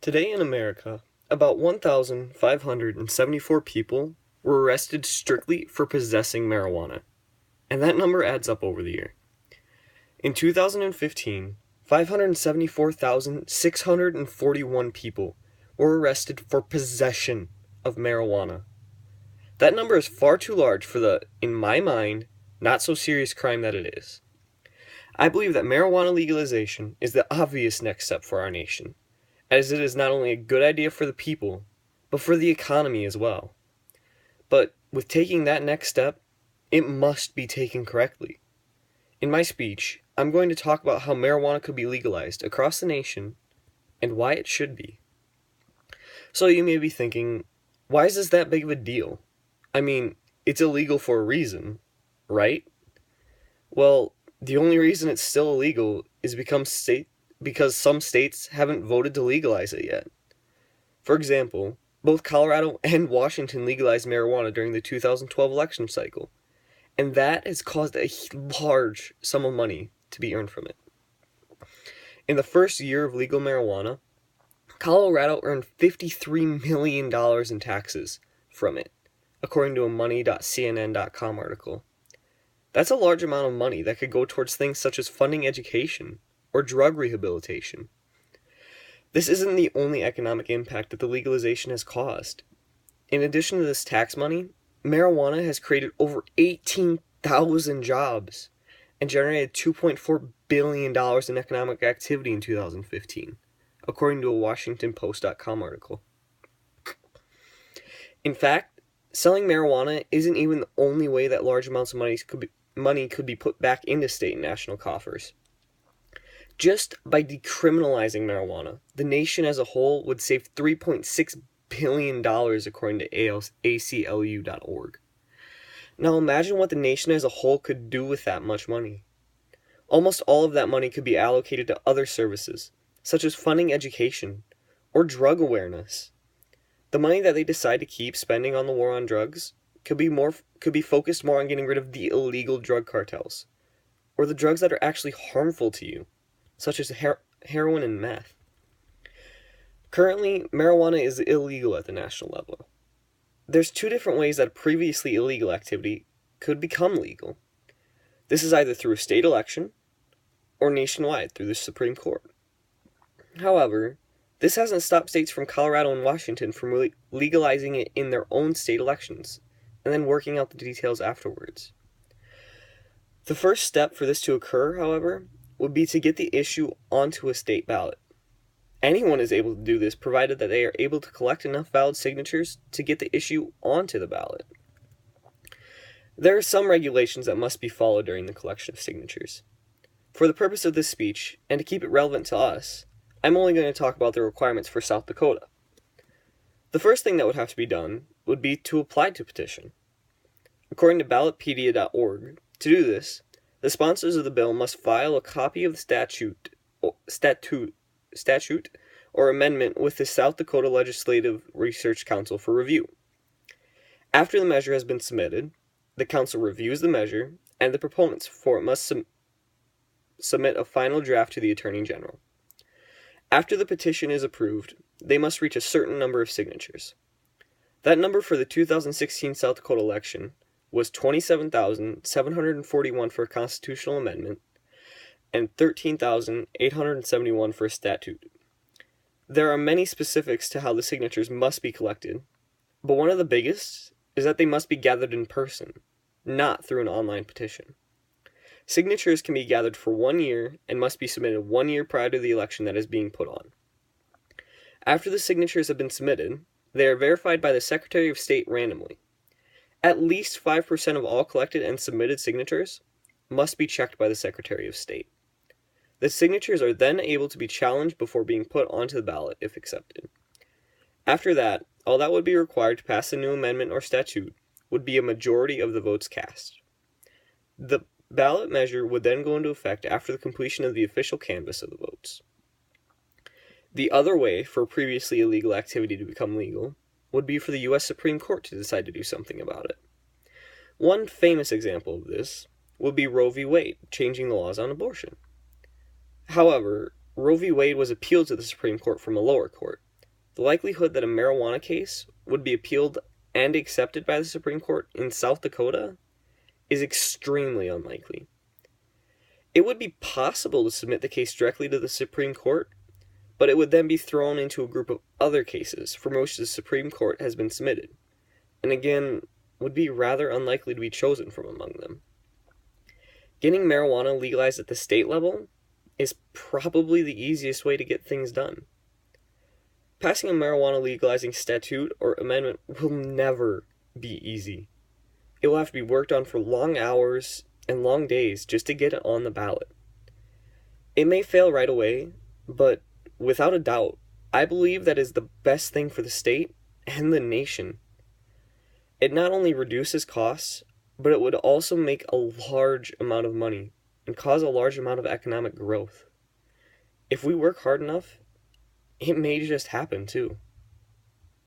Today in America, about 1,574 people were arrested strictly for possessing marijuana, and that number adds up over the year. In 2015, 574,641 people were arrested for possession of marijuana. That number is far too large for the, in my mind, not so serious crime that it is. I believe that marijuana legalization is the obvious next step for our nation, as it is not only a good idea for the people, but for the economy as well. But with taking that next step, it must be taken correctly. In my speech, I'm going to talk about how marijuana could be legalized across the nation and why it should be. So you may be thinking, why is this that big of a deal? I mean, it's illegal for a reason, right? Well, the only reason it's still illegal is because some states haven't voted to legalize it yet. For example, both Colorado and Washington legalized marijuana during the 2012 election cycle, and that has caused a large sum of money to be earned from it. In the first year of legal marijuana, Colorado earned $53 million in taxes from it, according to a money.cnn.com article. That's a large amount of money that could go towards things such as funding education or drug rehabilitation. This isn't the only economic impact that the legalization has caused. In addition to this tax money, marijuana has created over 18,000 jobs and generated $2.4 billion in economic activity in 2015, according to a WashingtonPost.com article. In fact, selling marijuana isn't even the only way that large amounts of money could be put back into state and national coffers. Just by decriminalizing marijuana, the nation as a whole would save $3.6 billion according to ACLU.org. Now imagine what the nation as a whole could do with that much money. Almost all of that money could be allocated to other services, such as funding education or drug awareness. The money that they decide to keep spending on the war on drugs could be focused more on getting rid of the illegal drug cartels, or the drugs that are actually harmful to you, such as heroin and meth. Currently, marijuana is illegal at the national level. There's two different ways that a previously illegal activity could become legal. This is either through a state election or nationwide through the Supreme Court. However, this hasn't stopped states from Colorado and Washington from legalizing it in their own state elections and then working out the details afterwards. The first step for this to occur, however, would be to get the issue onto a state ballot. Anyone is able to do this provided that they are able to collect enough valid signatures to get the issue onto the ballot. There are some regulations that must be followed during the collection of signatures. For the purpose of this speech, and to keep it relevant to us, I'm only going to talk about the requirements for South Dakota. The first thing that would have to be done would be to apply to petition. According to ballotpedia.org, to do this, the sponsors of the bill must file a copy of the statute or amendment with the South Dakota Legislative Research Council for review. After the measure has been submitted, the council reviews the measure, and the proponents for it must submit a final draft to the Attorney General. After the petition is approved, they must reach a certain number of signatures. That number for the 2016 South Dakota election was 27,741 for a constitutional amendment and 13,871 for a statute. There are many specifics to how the signatures must be collected, but one of the biggest is that they must be gathered in person, not through an online petition. Signatures can be gathered for 1 year and must be submitted 1 year prior to the election that is being put on. After the signatures have been submitted, they are verified by the Secretary of State randomly. At least 5% of all collected and submitted signatures must be checked by the Secretary of State. The signatures are then able to be challenged before being put onto the ballot if accepted. After that, all that would be required to pass a new amendment or statute would be a majority of the votes cast. The ballot measure would then go into effect after the completion of the official canvass of the votes. The other way for previously illegal activity to become legal would be for the U.S. Supreme Court to decide to do something about it. One famous example of this would be Roe v. Wade, changing the laws on abortion. However, Roe v. Wade was appealed to the Supreme Court from a lower court, the likelihood that a marijuana case would be appealed and accepted by the Supreme Court in South Dakota is extremely unlikely. It would be possible to submit the case directly to the Supreme Court, but it would then be thrown into a group of other cases for which the Supreme Court has been submitted, and again, would be rather unlikely to be chosen from among them. Getting marijuana legalized at the state level is probably the easiest way to get things done. Passing a marijuana legalizing statute or amendment will never be easy. It will have to be worked on for long hours and long days just to get it on the ballot. It may fail right away, but without a doubt, I believe that is the best thing for the state and the nation. It not only reduces costs, but it would also make a large amount of money and cause a large amount of economic growth. If we work hard enough, it may just happen too.